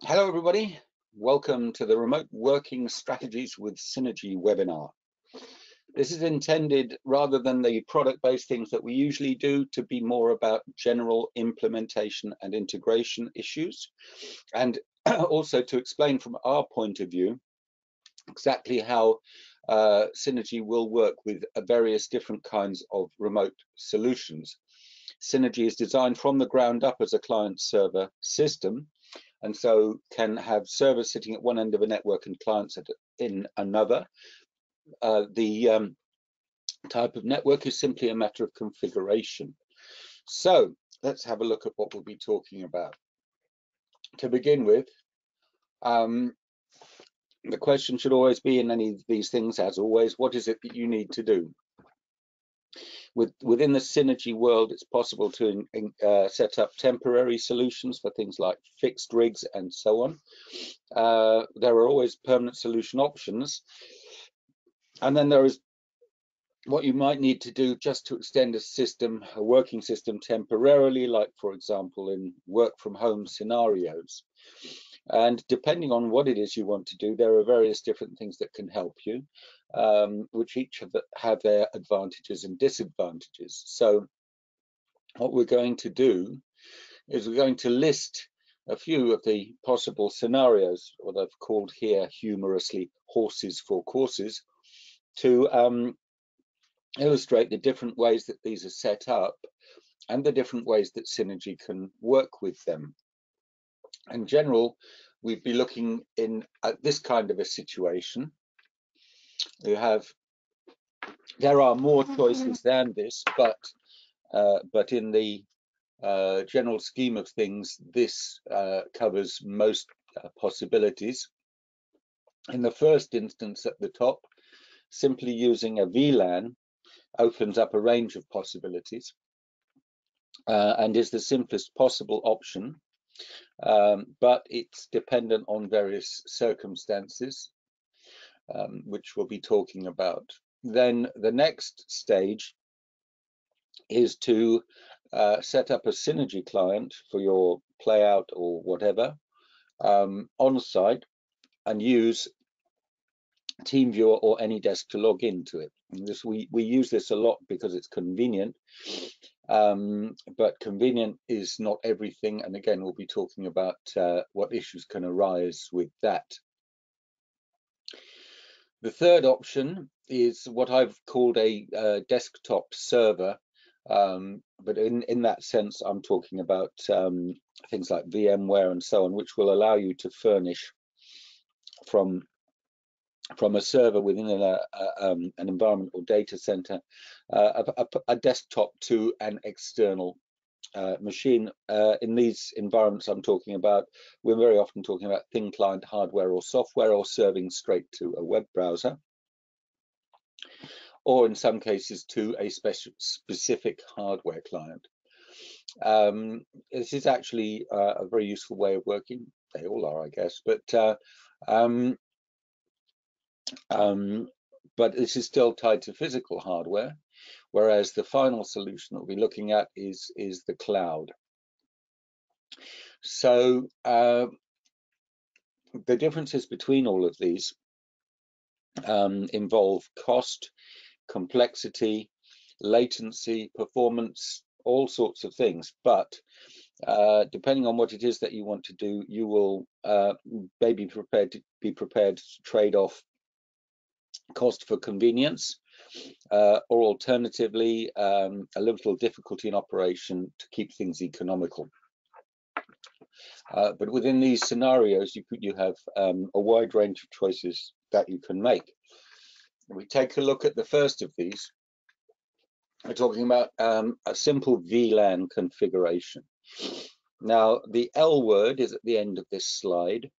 Hello everybody, welcome to the Remote Working Strategies with Cinegy webinar. This is intended, rather than the product-based things that we usually do, to be more about general implementation and integration issues, and also to explain from our point of view exactly how Cinegy will work with various different kinds of remote solutions. Cinegy is designed from the ground up as a client-server system, and so can have servers sitting at one end of a network and clients in another. The type of network is simply a matter of configuration. So let's have a look at what we'll be talking about. To begin with, the question should always be in any of these things, as always, what is it that you need to do? Within the Cinegy world, it's possible to set up temporary solutions for things like fixed rigs and so on. There are always permanent solution options. And then there is what you might need to do just to extend a system, a working system temporarily, like, for example, in work from home scenarios. And depending on what it is you want to do, there are various different things that can help you, which each have their advantages and disadvantages. So what we're going to do is we're going to list a few of the possible scenarios, what I've called here humorously horses for courses, to illustrate the different ways that these are set up and the different ways that Cinegy can work with them. In general, we'd be looking at this kind of a situation. There are more choices than this, but in the general scheme of things, this covers most possibilities. In the first instance at the top, simply using a VLAN opens up a range of possibilities and is the simplest possible option, but it's dependent on various circumstances, which we'll be talking about. Then the next stage is to set up a Cinegy client for your playout or whatever on site and use TeamViewer or AnyDesk to log into it. And we use this a lot because it's convenient, but convenient is not everything. And again, we'll be talking about what issues can arise with that. The third option is what I've called a desktop server, but in that sense, I'm talking about things like VMware and so on, which will allow you to furnish from a server within an environment or data center, a desktop to an external machine. In these environments I'm talking about, we're very often talking about thin client hardware or software, or serving straight to a web browser, or in some cases to a specific hardware client. This is actually a very useful way of working. They all are, I guess, but this is still tied to physical hardware, whereas the final solution that we'll be looking at is the cloud. So the differences between all of these involve cost, complexity, latency, performance, all sorts of things. But depending on what it is that you want to do, you will maybe be prepared to trade off cost for convenience, or alternatively a little difficulty in operation to keep things economical. But within these scenarios, you have a wide range of choices that you can make. If we take a look at the first of these, we're talking about a simple VLAN configuration. Now, the L word is at the end of this slide,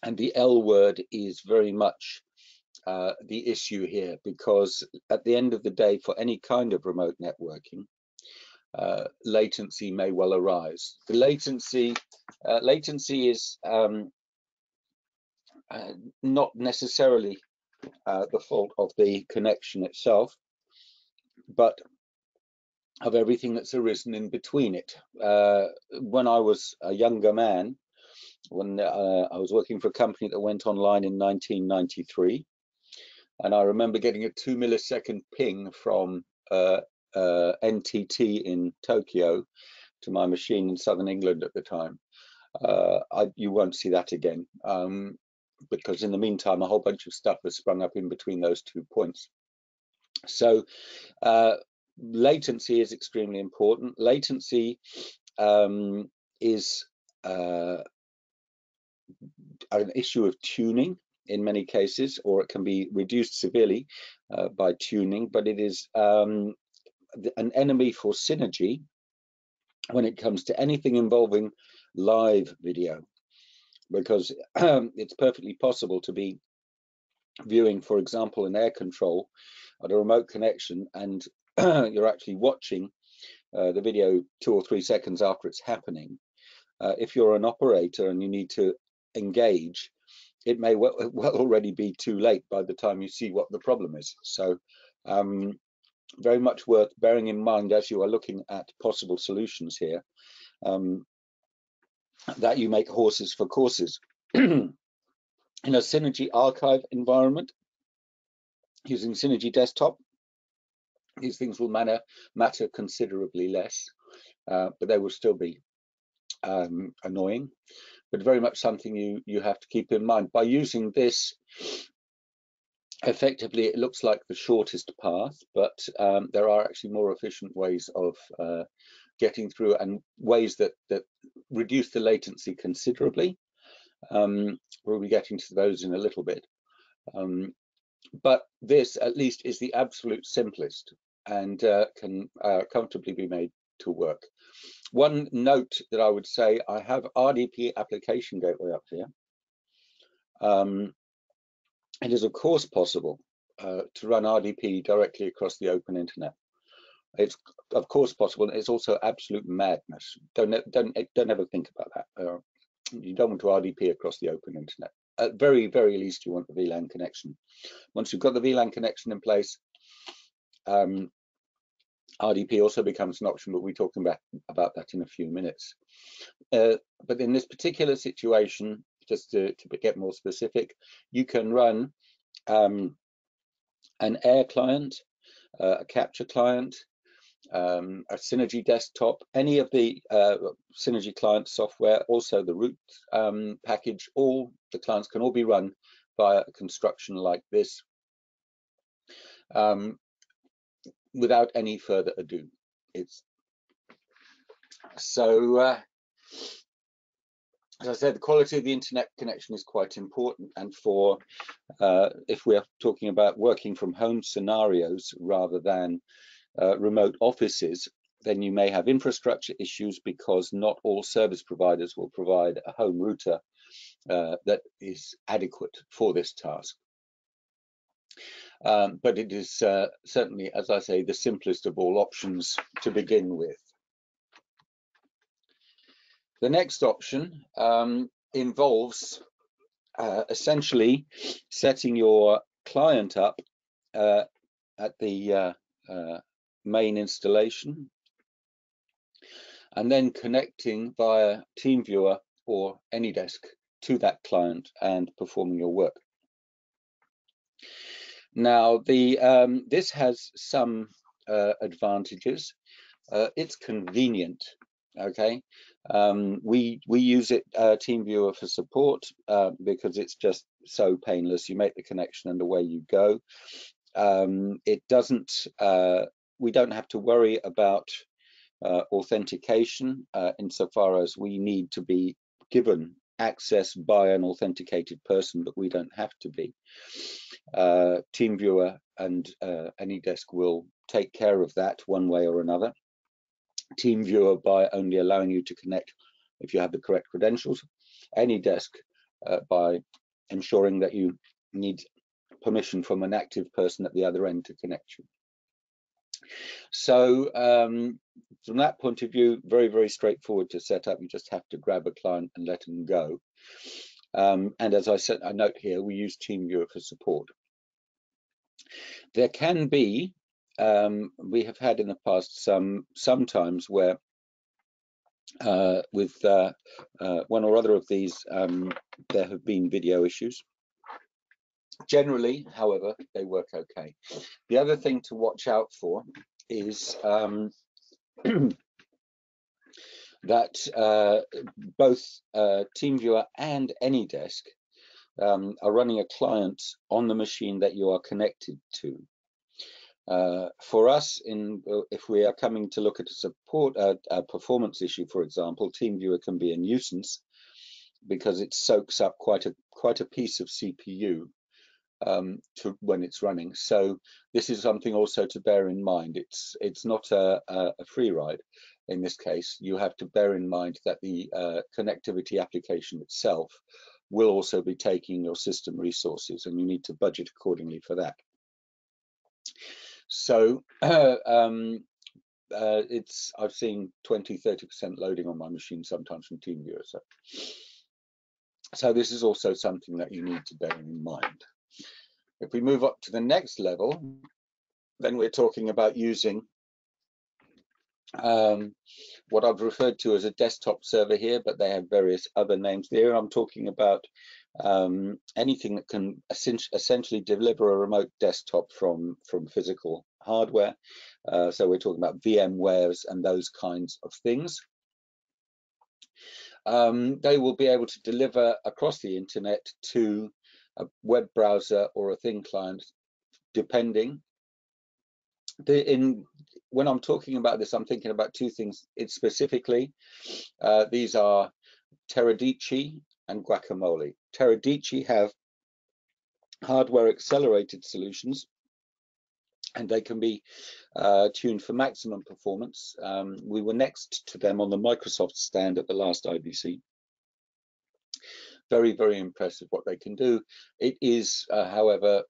and the L word is very much the issue here, because at the end of the day, for any kind of remote networking, latency may well arise. The latency is not necessarily the fault of the connection itself, but of everything that's arisen in between it. When I was a younger man, when I was working for a company that went online in 1993, and I remember getting a 2 millisecond ping from NTT in Tokyo to my machine in southern England at the time. You won't see that again, because in the meantime a whole bunch of stuff has sprung up in between those 2 points. So latency is extremely important. Latency is an issue of tuning in many cases, or it can be reduced severely by tuning, but it is an enemy for Cinegy when it comes to anything involving live video, because it's perfectly possible to be viewing, for example, an air control at a remote connection, and you're actually watching the video 2 or 3 seconds after it's happening. If you're an operator and you need to engage, it may well already be too late by the time you see what the problem is. So very much worth bearing in mind as you are looking at possible solutions here, that you make horses for courses. In a Cinegy archive environment, using Cinegy desktop, these things will matter considerably less, but they will still be annoying, but very much something you have to keep in mind. By using this, effectively it looks like the shortest path, but there are actually more efficient ways of getting through, and ways that reduce the latency considerably. We'll be getting to those in a little bit, but this at least is the absolute simplest and can comfortably be made to work. One note that I would say, I have RDP application gateway up here. It is of course possible to run RDP directly across the open internet. It's of course possible, and it's also absolute madness. Don't ever think about that. You don't want to RDP across the open internet. At very least, you want the VLAN connection. Once you've got the VLAN connection in place, RDP also becomes an option, but we'll be talking about that in a few minutes. But in this particular situation, just to get more specific, you can run an air client, a capture client, a Cinegy desktop, any of the Cinegy client software, also the root package. All the clients can all be run via a construction like this, without any further ado. It's so as I said, the quality of the internet connection is quite important, and for if we are talking about working from home scenarios rather than remote offices, then you may have infrastructure issues because not all service providers will provide a home router that is adequate for this task. But it is certainly, as I say, the simplest of all options to begin with. The next option involves essentially setting your client up at the main installation, and then connecting via TeamViewer or AnyDesk to that client and performing your work. Now, this has some advantages. It's convenient. Okay, we use it, TeamViewer, for support because it's just so painless. You make the connection and away you go. It doesn't. We don't have to worry about authentication insofar as we need to be given access by an authenticated person, but we don't have to be. TeamViewer and AnyDesk will take care of that one way or another. TeamViewer by only allowing you to connect if you have the correct credentials. AnyDesk by ensuring that you need permission from an active person at the other end to connect you. So from that point of view, very straightforward to set up. You just have to grab a client and let them go. And as I said, I note here, we use TeamViewer for support. There can be, we have had in the past sometimes where With one or other of these, there have been video issues. Generally, however, they work okay. The other thing to watch out for is that both TeamViewer and AnyDesk are running a client on the machine that you are connected to. For us, if we are coming to look at a performance issue, for example, TeamViewer can be a nuisance because it soaks up quite a piece of CPU when it's running. So this is something also to bear in mind. It's not a free ride. In this case, you have to bear in mind that the connectivity application itself will also be taking your system resources, and you need to budget accordingly for that. So I've seen 20–30% loading on my machine sometimes from TeamViewer. So this is also something that you need to bear in mind. If we move up to the next level, then we're talking about using what I've referred to as a desktop server here, but they have various other names there. I'm talking about anything that can essentially deliver a remote desktop from physical hardware. So we're talking about VMwares and those kinds of things. They will be able to deliver across the internet to a web browser or a thin client, depending. When I'm talking about this, I'm thinking about two things. It's specifically, these are Teradici and Guacamole. Teradici have hardware accelerated solutions, and they can be tuned for maximum performance. We were next to them on the Microsoft stand at the last IBC. Very, very impressive what they can do. It is, however,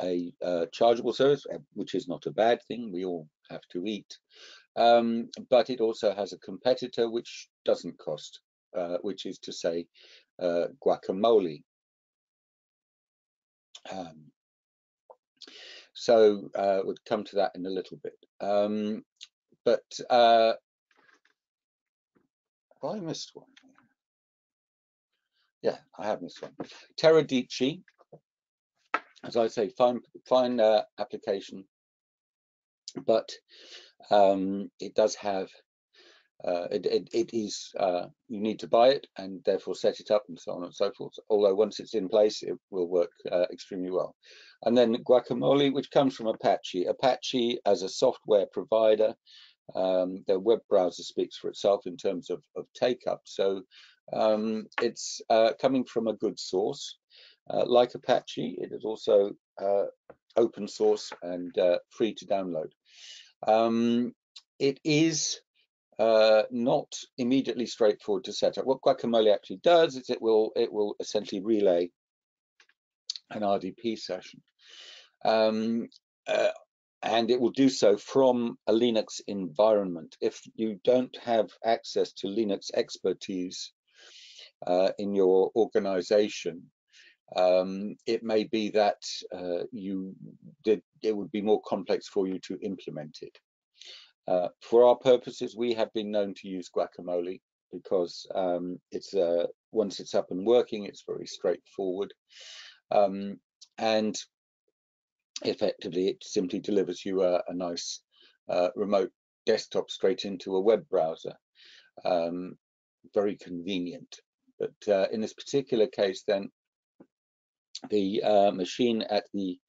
a chargeable service, which is not a bad thing. We all have to eat. But it also has a competitor which doesn't cost, which is to say Guacamole. So we'll come to that in a little bit. But have I missed one? Yeah, I have missed one. Teradici, as I say, fine application, but it does have it is you need to buy it and therefore set it up and so on and so forth, although once it's in place it will work extremely well. And then Guacamole, which comes from Apache as a software provider. Their web browser speaks for itself in terms of take-up, so it's coming from a good source. Like Apache, it is also open source and free to download. It is not immediately straightforward to set up. What Guacamole actually does is it will essentially relay an RDP session, and it will do so from a Linux environment. If you don't have access to Linux expertise in your organization, it may be that it would be more complex for you to implement it. For our purposes, we have been known to use Guacamole because once it's up and working, it's very straightforward, and effectively it simply delivers you a nice remote desktop straight into a web browser. Very convenient. But in this particular case, then the machine at the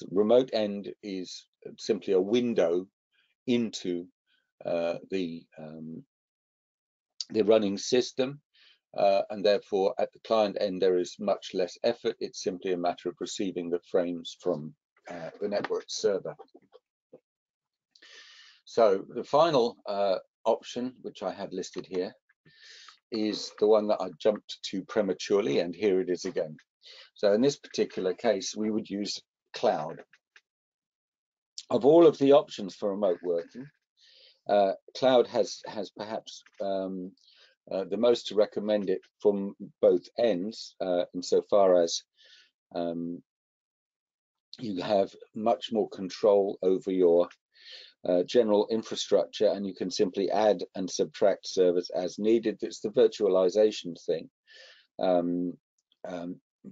remote end is simply a window into the running system, and therefore at the client end there is much less effort. It's simply a matter of receiving the frames from the network server. So the final option, which I have listed here, is the one that I jumped to prematurely, and here it is again. So in this particular case, we would use cloud. Of all of the options for remote working, cloud has perhaps the most to recommend it from both ends, insofar as you have much more control over your general infrastructure, and you can simply add and subtract servers as needed. It's the virtualization thing,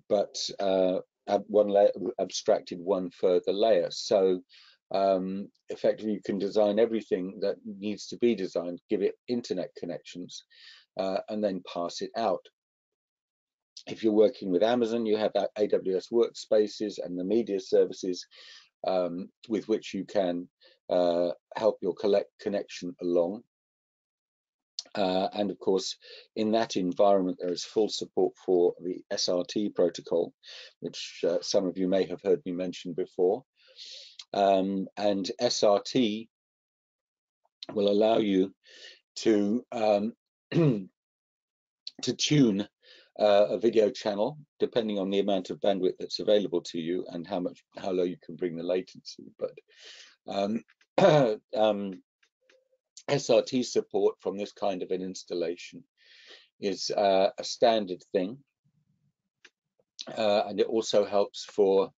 but one layer abstracted one further layer. So effectively, you can design everything that needs to be designed, give it internet connections, and then pass it out. If you're working with Amazon, you have AWS workspaces and the media services with which you can help your connection along. And of course, in that environment, there is full support for the SRT protocol, which some of you may have heard me mention before. And SRT will allow you to to tune a video channel depending on the amount of bandwidth that's available to you and how low you can bring the latency. But SRT support from this kind of an installation is a standard thing, and it also helps for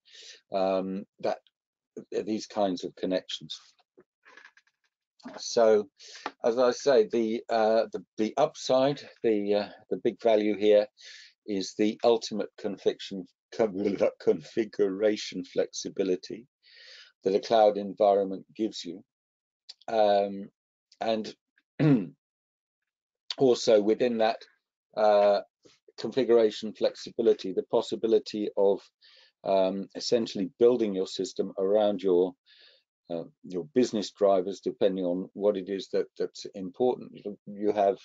these kinds of connections. So, as I say, the upside, the big value here is the ultimate configuration flexibility that a cloud environment gives you, and also within that configuration flexibility, the possibility of essentially building your system around your business drivers, depending on what it is that's important. You have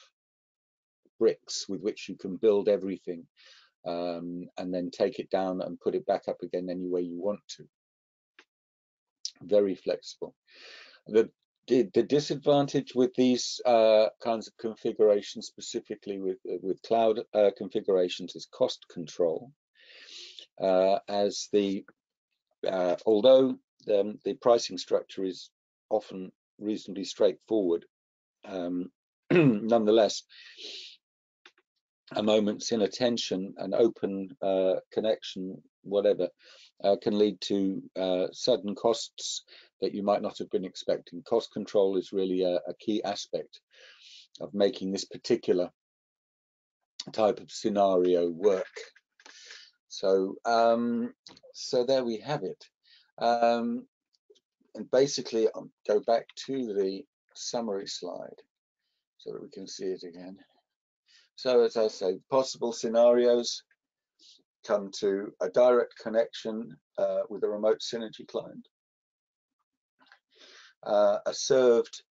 bricks with which you can build everything, and then take it down and put it back up again any way you want to. Very flexible. The disadvantage with these kinds of configurations, specifically with cloud configurations, is cost control, as although the pricing structure is often reasonably straightforward, nonetheless, a moment's inattention, an open connection, whatever, can lead to sudden costs that you might not have been expecting. Cost control is really a key aspect of making this particular type of scenario work. So, so there we have it. And basically, I'll go back to the summary slide so that we can see it again. So, as I say, possible scenarios come to a direct connection with a remote Cinegy client, a served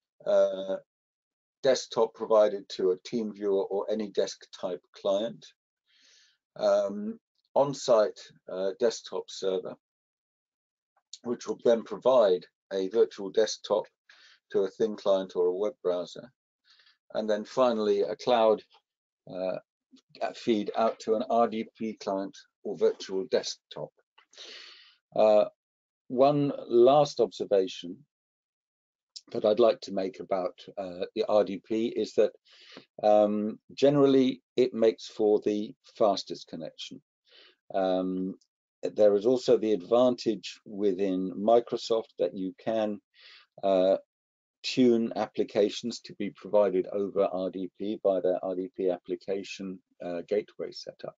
desktop provided to a TeamViewer or any desk type client, on-site desktop server, which will then provide a virtual desktop to a thin client or a web browser, and then finally a cloud feed out to an RDP client or virtual desktop. One last observation that I'd like to make about the RDP is that generally it makes for the fastest connection. There is also the advantage within Microsoft that you can tune applications to be provided over RDP by their RDP application gateway setup.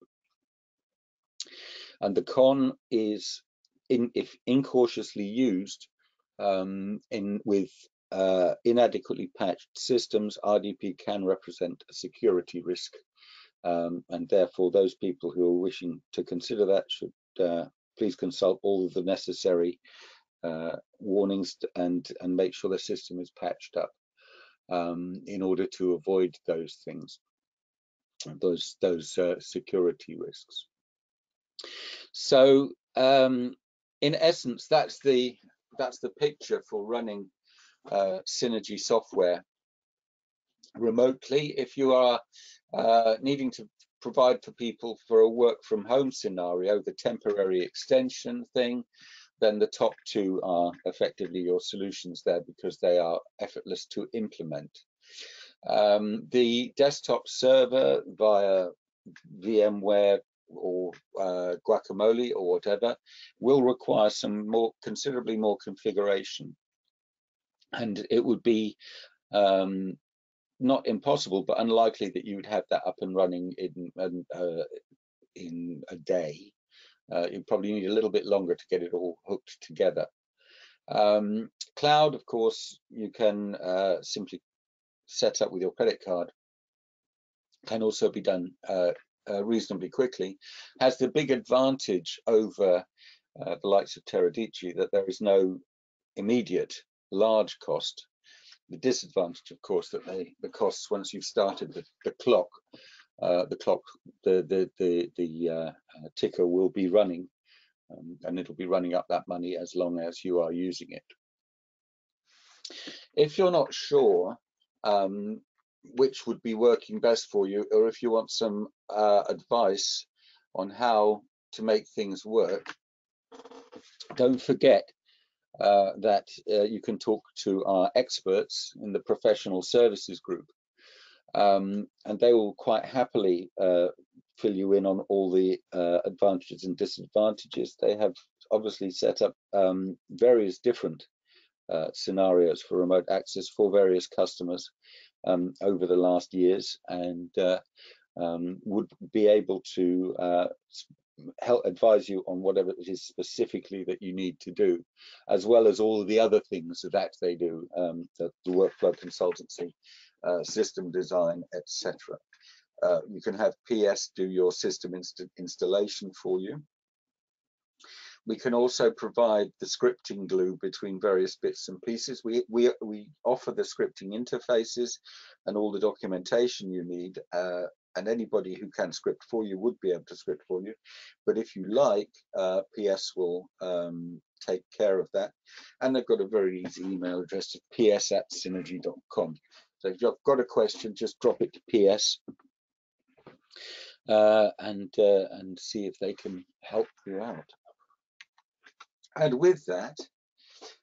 And the con is, if incautiously used with inadequately patched systems, RDP can represent a security risk, and therefore those people who are wishing to consider that should please consult all of the necessary warnings and make sure the system is patched up in order to avoid those things, those security risks. So in essence, that's the picture for running Cinegy software remotely. If you are needing to provide for people for a work from home scenario, the temporary extension thing, then the top two are effectively your solutions there because they are effortless to implement. The desktop server via VMware or Guacamole or whatever will require some considerably more configuration and it would be not impossible, but unlikely that you would have that up and running in a day. You probably need a little bit longer to get it all hooked together. Cloud, of course, you can simply set up with your credit card. Can also be done reasonably quickly. Has the big advantage over the likes of Teradici that there is no immediate large cost. The disadvantage, of course, that the costs once you've started the clock, the ticker will be running, and it'll be running up that money as long as you are using it. If you're not sure which would be working best for you, or if you want some advice on how to make things work, don't forget that you can talk to our experts in the professional services group, and they will quite happily fill you in on all the advantages and disadvantages. They have obviously set up various different scenarios for remote access for various customers over the last years, and would be able to help advise you on whatever it is specifically that you need to do, as well as all of the other things that they do, the workflow consultancy, system design, etc. You can have PS do your system installation for you. We can also provide the scripting glue between various bits and pieces. We offer the scripting interfaces and all the documentation you need, and anybody who can script for you would be able to script for you. But if you like, PS will take care of that. And they've got a very easy email address of ps@cinegy.com. So if you've got a question, just drop it to PS and see if they can help you out. And with that,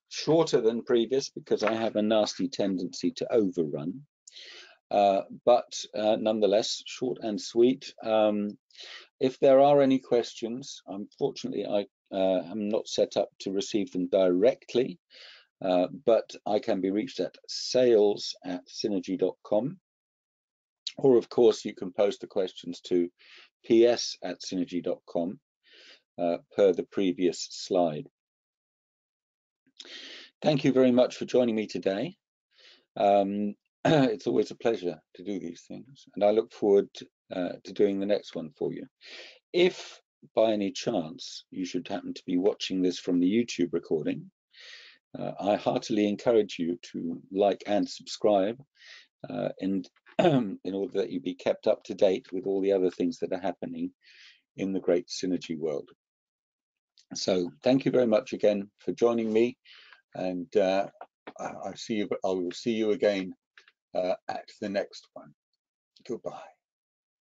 shorter than previous because I have a nasty tendency to overrun, but nonetheless short and sweet. If there are any questions, unfortunately I am not set up to receive them directly, but I can be reached at sales@cinegy.com, or of course you can post the questions to ps@cinegy.com per the previous slide. Thank you very much for joining me today. It's always a pleasure to do these things, and I look forward to doing the next one for you. If by any chance you should happen to be watching this from the YouTube recording, I heartily encourage you to like and subscribe in order that you be kept up to date with all the other things that are happening in the great Cinegy world. So thank you very much again for joining me, and I will see you again at the next one. Goodbye.